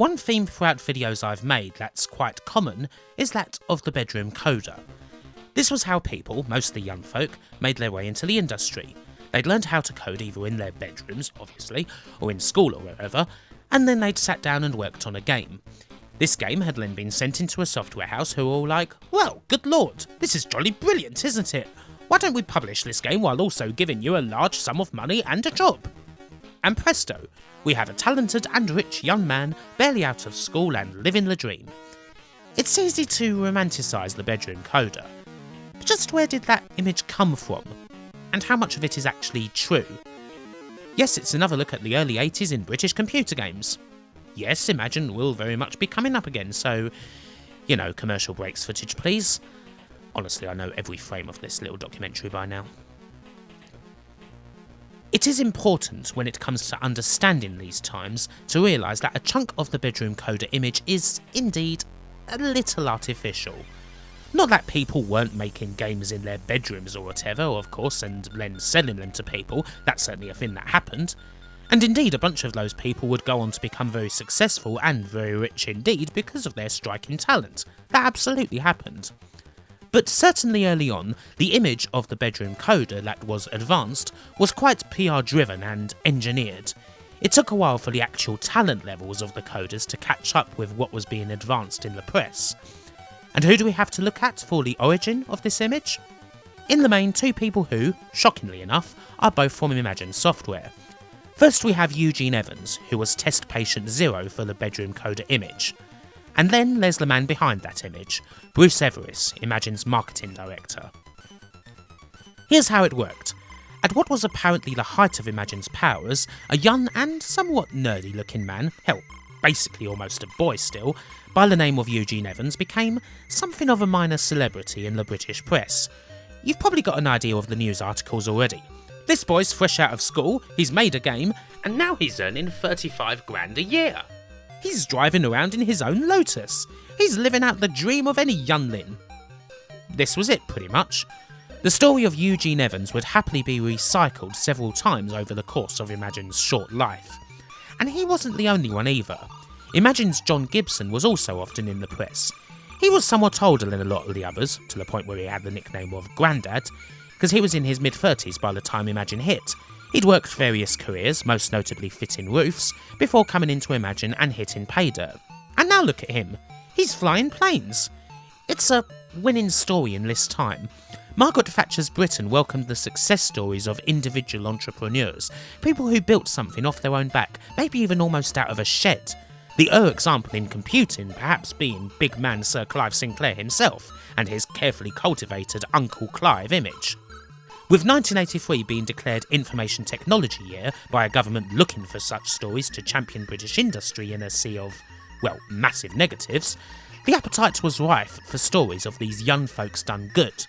One theme throughout videos I've made that's quite common is that of the bedroom coder. This was how people, mostly young folk, made their way into the industry. They'd learned how to code either in their bedrooms, obviously, or in school or wherever, and then they'd sat down and worked on a game. This game had then been sent into a software house who were all like, well, good lord, this is jolly brilliant, isn't it? Why don't we publish this game while also giving you a large sum of money and a job? And presto, we have a talented and rich young man barely out of school and living the dream. It's easy to romanticise the bedroom coder, but just where did that image come from? And how much of it is actually true? Yes, it's another look at the early 80s in British computer games. Yes, Imagine will very much be coming up again, so, commercial breaks footage please. Honestly, I know every frame of this little documentary by now. It is important when it comes to understanding these times to realise that a chunk of the bedroom coder image is, indeed, a little artificial. Not that people weren't making games in their bedrooms or whatever, of course, and then selling them to people, that's certainly a thing that happened. And indeed, a bunch of those people would go on to become very successful and very rich indeed because of their striking talent. That absolutely happened. But certainly early on, the image of the bedroom coder that was advanced was quite PR driven and engineered. It took a while for the actual talent levels of the coders to catch up with what was being advanced in the press. And who do we have to look at for the origin of this image? In the main, two people who, shockingly enough, are both from Imagine Software. First we have Eugene Evans, who was test patient 0 for the bedroom coder image. And then there's the man behind that image, Bruce Everiss, Imagine's marketing director. Here's how it worked. At what was apparently the height of Imagine's powers, a young and somewhat nerdy looking man, hell, basically almost a boy still, by the name of Eugene Evans became something of a minor celebrity in the British press. You've probably got an idea of the news articles already. This boy's fresh out of school, he's made a game, and now he's earning 35 grand a year. He's driving around in his own Lotus. He's living out the dream of any youngling. This was it, pretty much. The story of Eugene Evans would happily be recycled several times over the course of Imagine's short life. And he wasn't the only one either. Imagine's John Gibson was also often in the press. He was somewhat older than a lot of the others, to the point where he had the nickname of Grandad, because he was in his mid-30s by the time Imagine hit. He'd worked various careers, most notably fitting roofs, before coming into Imagine and hitting pay dirt. And now look at him. He's flying planes. It's a winning story in this time. Margaret Thatcher's Britain welcomed the success stories of individual entrepreneurs, people who built something off their own back, maybe even almost out of a shed. The example in computing perhaps being big man Sir Clive Sinclair himself, and his carefully cultivated Uncle Clive image. With 1983 being declared Information Technology Year by a government looking for such stories to champion British industry in a sea of, well, massive negatives, the appetite was rife for stories of these young folks done good.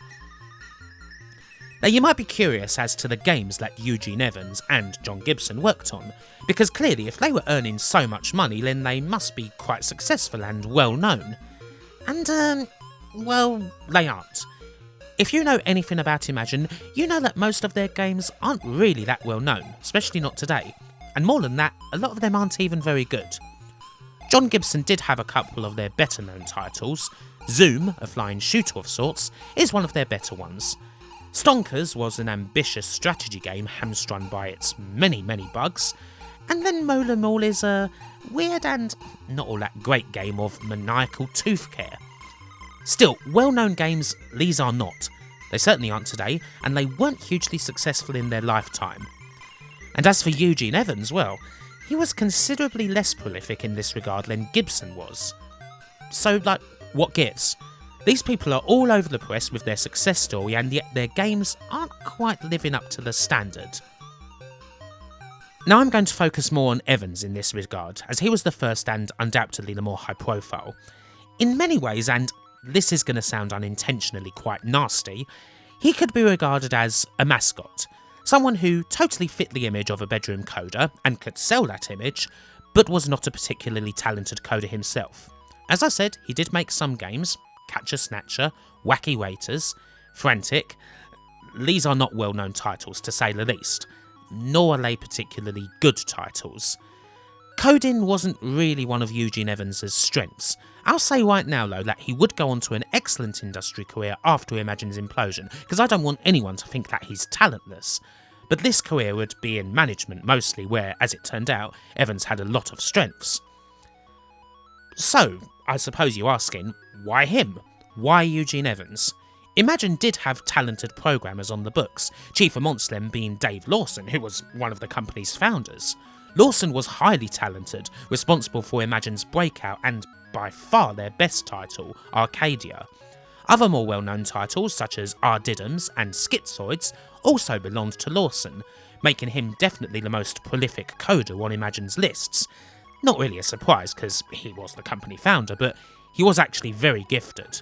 Now you might be curious as to the games that Eugene Evans and John Gibson worked on, because clearly if they were earning so much money then they must be quite successful and well known. And, well, they aren't. If you know anything about Imagine, you know that most of their games aren't really that well known, especially not today. And more than that, a lot of them aren't even very good. John Gibson did have a couple of their better known titles. Zoom, a flying shooter of sorts, is one of their better ones. Stonkers was an ambitious strategy game hamstrung by its many bugs. And then Mola Mall is a weird and not all that great game of maniacal tooth care. Still, well-known games, these are not. They certainly aren't today, and they weren't hugely successful in their lifetime. And as for Eugene Evans, well, he was considerably less prolific in this regard than Gibson was. So, what gives? These people are all over the press with their success story, and yet their games aren't quite living up to the standard. Now I'm going to focus more on Evans in this regard, as he was the first and undoubtedly the more high profile. In many ways, and this is going to sound unintentionally quite nasty, he could be regarded as a mascot. Someone who totally fit the image of a bedroom coder and could sell that image, but was not a particularly talented coder himself. As I said, he did make some games, Catcher Snatcher, Wacky Waiters, Frantic. These are not well-known titles to say the least, nor are they particularly good titles. Coding wasn't really one of Eugene Evans' strengths. I'll say right now though that he would go on to an excellent industry career after Imagine's implosion, because I don't want anyone to think that he's talentless. But this career would be in management mostly, where, as it turned out, Evans had a lot of strengths. So, I suppose you're asking, why him? Why Eugene Evans? Imagine did have talented programmers on the books, chief amongst them being Dave Lawson, who was one of the company's founders. Lawson was highly talented, responsible for Imagine's breakout and by far their best title, Arcadia. Other more well-known titles such as Ardiddums and Schizoids also belonged to Lawson, making him definitely the most prolific coder on Imagine's lists. Not really a surprise because he was the company founder, but he was actually very gifted.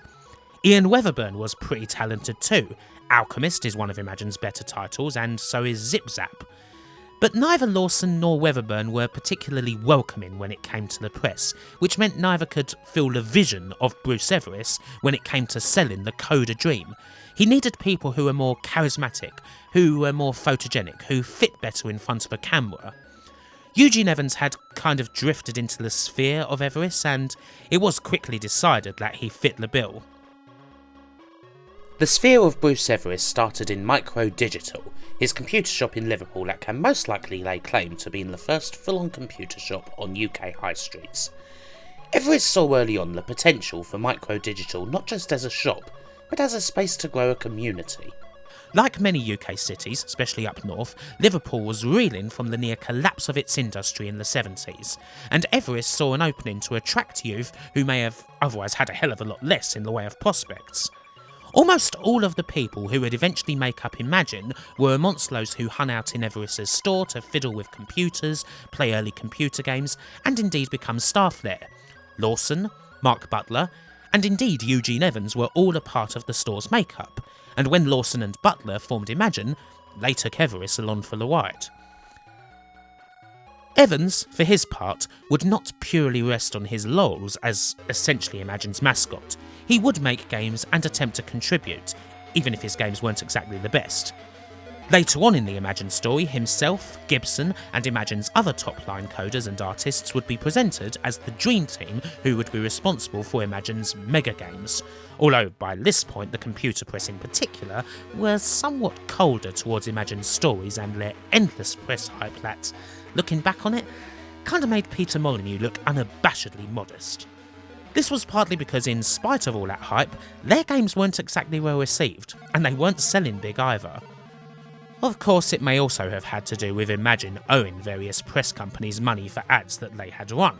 Ian Weatherburn was pretty talented too. Alchemist is one of Imagine's better titles, and so is Zip Zap. But neither Lawson nor Weatherburn were particularly welcoming when it came to the press, which meant neither could feel the vision of Bruce Everiss when it came to selling the coder dream. He needed people who were more charismatic, who were more photogenic, who fit better in front of a camera. Eugene Evans had kind of drifted into the sphere of Everiss, and it was quickly decided that he fit the bill. The sphere of Bruce Everiss started in Micro Digital, his computer shop in Liverpool that can most likely lay claim to being the first full-on computer shop on UK high streets. Everiss saw early on the potential for Micro Digital not just as a shop, but as a space to grow a community. Like many UK cities, especially up north, Liverpool was reeling from the near collapse of its industry in the 70s, and Everiss saw an opening to attract youth who may have otherwise had a hell of a lot less in the way of prospects. Almost all of the people who would eventually make up Imagine were amongst those who hung out in Everiss's store to fiddle with computers, play early computer games, and indeed become staff there. Lawson, Mark Butler, and indeed Eugene Evans were all a part of the store's makeup, and when Lawson and Butler formed Imagine, they took Everiss along for the ride. Evans, for his part, would not purely rest on his laurels as essentially Imagine's mascot. He would make games and attempt to contribute, even if his games weren't exactly the best. Later on in the Imagine story, himself, Gibson, and Imagine's other top-line coders and artists would be presented as the dream team who would be responsible for Imagine's mega games, although by this point the computer press in particular were somewhat colder towards Imagine's stories and their endless press hype that, looking back on it, kinda made Peter Molyneux look unabashedly modest. This was partly because in spite of all that hype, their games weren't exactly well received, and they weren't selling big either. Of course, it may also have had to do with Imagine owing various press companies money for ads that they had run.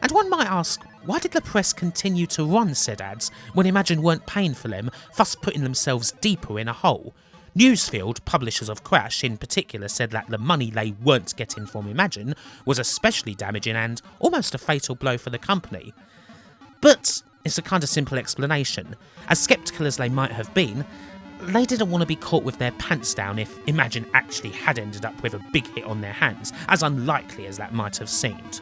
And one might ask, why did the press continue to run said ads when Imagine weren't paying for them, thus putting themselves deeper in a hole? Newsfield, publishers of Crash in particular, said that the money they weren't getting from Imagine was especially damaging and almost a fatal blow for the company. But it's a kind of simple explanation. As sceptical as they might have been, they didn't want to be caught with their pants down if Imagine actually had ended up with a big hit on their hands, as unlikely as that might have seemed.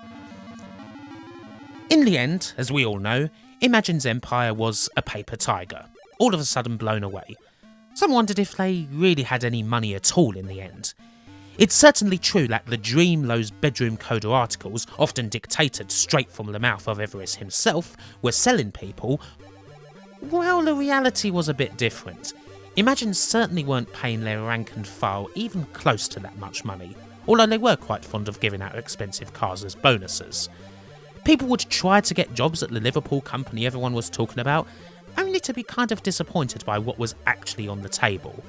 In the end, as we all know, Imagine's empire was a paper tiger, all of a sudden blown away. Some wondered if they really had any money at all in the end. It's certainly true that the dream those bedroom coder articles, often dictated straight from the mouth of Everiss himself, were selling people. Well, the reality was a bit different. Imagine certainly weren't paying their rank and file even close to that much money, although they were quite fond of giving out expensive cars as bonuses. People would try to get jobs at the Liverpool company everyone was talking about, only to be kind of disappointed by what was actually on the table.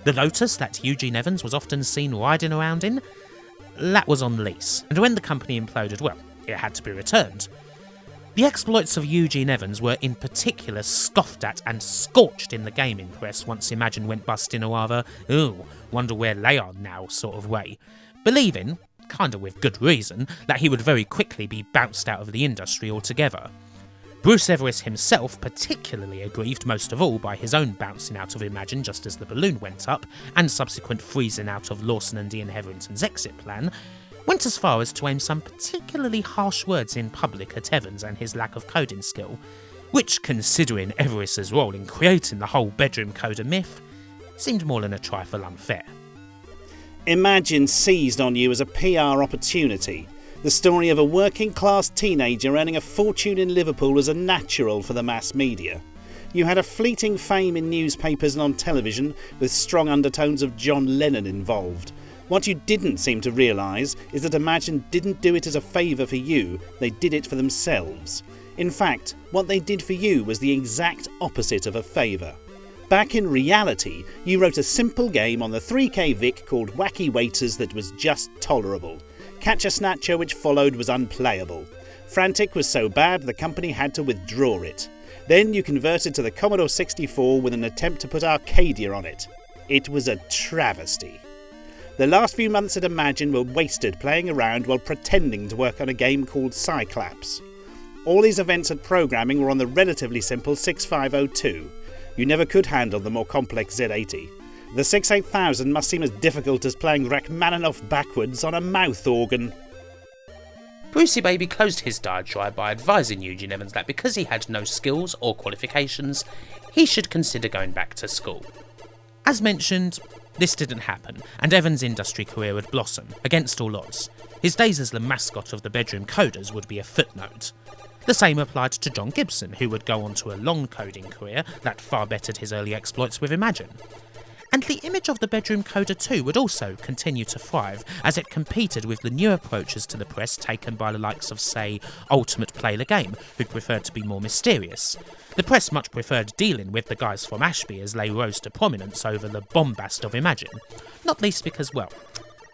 The Lotus that Eugene Evans was often seen riding around in, that was on lease, and when the company imploded, well, it had to be returned. The exploits of Eugene Evans were in particular scoffed at and scorched in the gaming press once Imagine went bust in a rather, ooh, wonder where they are now sort of way, believing, kinda with good reason, that he would very quickly be bounced out of the industry altogether. Bruce Everiss himself particularly aggrieved most of all by his own bouncing out of Imagine just as the balloon went up, and subsequent freezing out of Lawson and Ian Hetherington's exit plan, went as far as to aim some particularly harsh words in public at Evans and his lack of coding skill, which, considering Everiss's role in creating the whole bedroom coder myth, seemed more than a trifle unfair. Imagine seized on you as a PR opportunity, The story of a working-class teenager earning a fortune in Liverpool was a natural for the mass media. You had a fleeting fame in newspapers and on television, with strong undertones of John Lennon involved. What you didn't seem to realise is that Imagine didn't do it as a favour for you, they did it for themselves. In fact, what they did for you was the exact opposite of a favour. Back in reality, you wrote a simple game on the 3K Vic called Wacky Waiters that was just tolerable. Catch-a-Snatcher which followed was unplayable. Frantic was so bad the company had to withdraw it. Then you converted to the Commodore 64 with an attempt to put Arcadia on it. It was a travesty. The last few months at Imagine were wasted playing around while pretending to work on a game called Cyclops. All these events and programming were on the relatively simple 6502. You never could handle the more complex Z80. The 68000 must seem as difficult as playing Rachmaninoff backwards on a mouth organ. Brucey Baby closed his diatribe by advising Eugene Evans that because he had no skills or qualifications, he should consider going back to school. As mentioned, this didn't happen, and Evans' industry career would blossom, against all odds. His days as the mascot of the bedroom coders would be a footnote. The same applied to John Gibson, who would go on to a long coding career that far bettered his early exploits with Imagine. And the image of the bedroom coder too would also continue to thrive as it competed with the new approaches to the press taken by the likes of, say, Ultimate Play the Game, who preferred to be more mysterious. The press much preferred dealing with the guys from Ashby as they rose to prominence over the bombast of Imagine, not least because, well,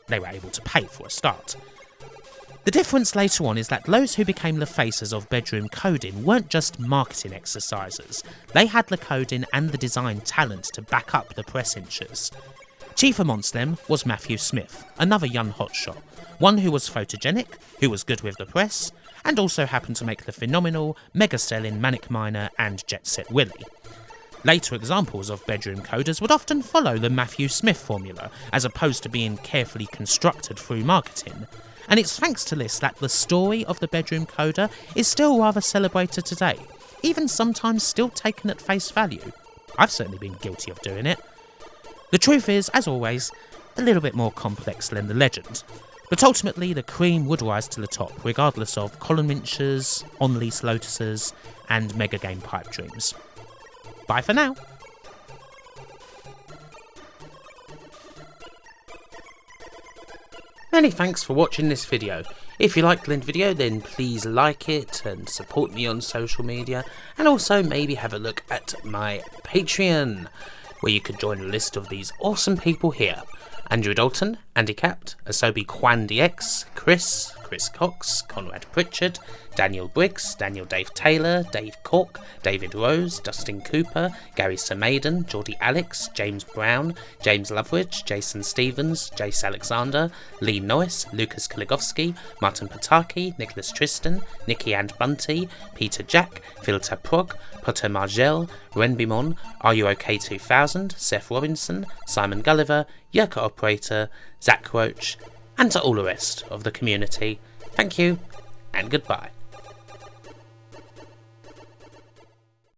they were able to pay for a start. The difference later on is that those who became the faces of bedroom coding weren't just marketing exercises, they had the coding and the design talent to back up the press inches. Chief amongst them was Matthew Smith, another young hotshot, one who was photogenic, who was good with the press, and also happened to make the phenomenal, mega-selling Manic Miner and Jet Set Willie. Later examples of bedroom coders would often follow the Matthew Smith formula, as opposed to being carefully constructed through marketing. And it's thanks to this that the story of the bedroom coder is still rather celebrated today, even sometimes still taken at face value. I've certainly been guilty of doing it. The truth is, as always, a little bit more complex than the legend. But ultimately, the cream would rise to the top, regardless of Colin Minch's, on-lease Lotuses, and Mega Game pipe dreams. Bye for now. Many thanks for watching this video. If you liked the video, then please like it and support me on social media, and also maybe have a look at my Patreon, where you could join a list of these awesome people here: Andrew Dalton, Andy Capt, Asobi Kwan DX, Chris Cox, Conrad Pritchard, Daniel Briggs, Daniel Dave Taylor, Dave Cork, David Rose, Dustin Cooper, Gary Samaden, Geordie Alex, James Brown, James Loveridge, Jason Stevens, Jace Alexander, Lee Norris, Lucas Kaligovsky, Martin Pataki, Nicholas Tristan, Nikki and Bunty, Peter Jack, Phil Taprog, Potter Margel, Ren Bimon, Are You OK 2000, Seth Robinson, Simon Gulliver, Yerka Operator, Zach Roach, and to all the rest of the community, thank you and goodbye.